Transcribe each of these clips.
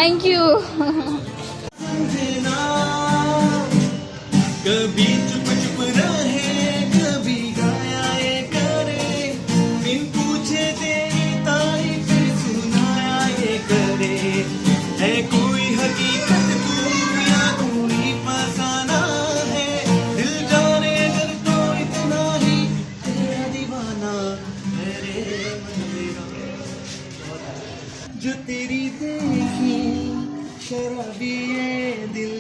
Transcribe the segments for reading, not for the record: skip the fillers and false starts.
Thank you. कभी चुप चुप रहे कभी गाया ये करे बिन पूछे तेरी तारीफ सुनाया ये करे है कोई हकीकत तू या कोई फसाना है दिल जाने अगर तो इतना ही तेरा दीवाना है रे मेरा जो तेरी देखी शराबी ये दिल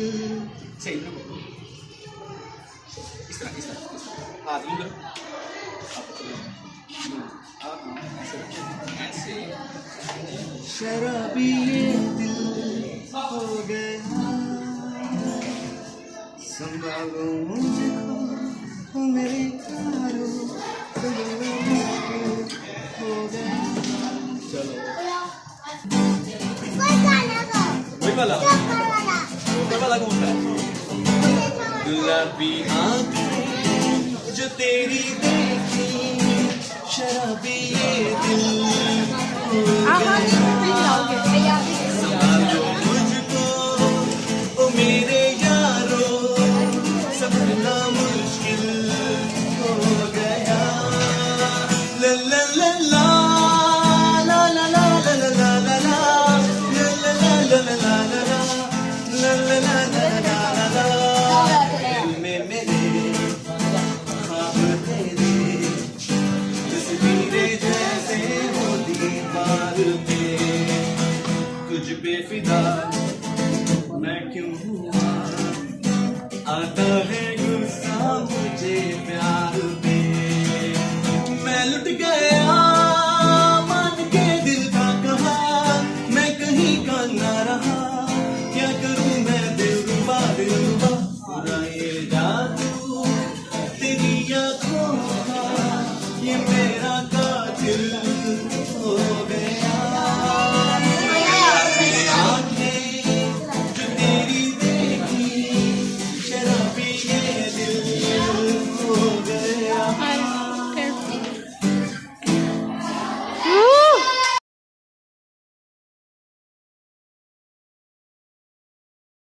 सही ना शराबी ये दिल हो गया संभालो मुझको मेरे यारो हो गया। चलो वही वाला कौन सा गुलाबी आँखें जो तेरी देखी शराबी ये दिल संभालो मुझको ओ मेरे यारो सपना मुश्किल हो गया ला ला ला ला ला ला ला ला ला ला ला ला ला ला ला बेफिदा मैं क्यों हुआ आता है गुस्सा मुझे प्यार पे मैं लुट गया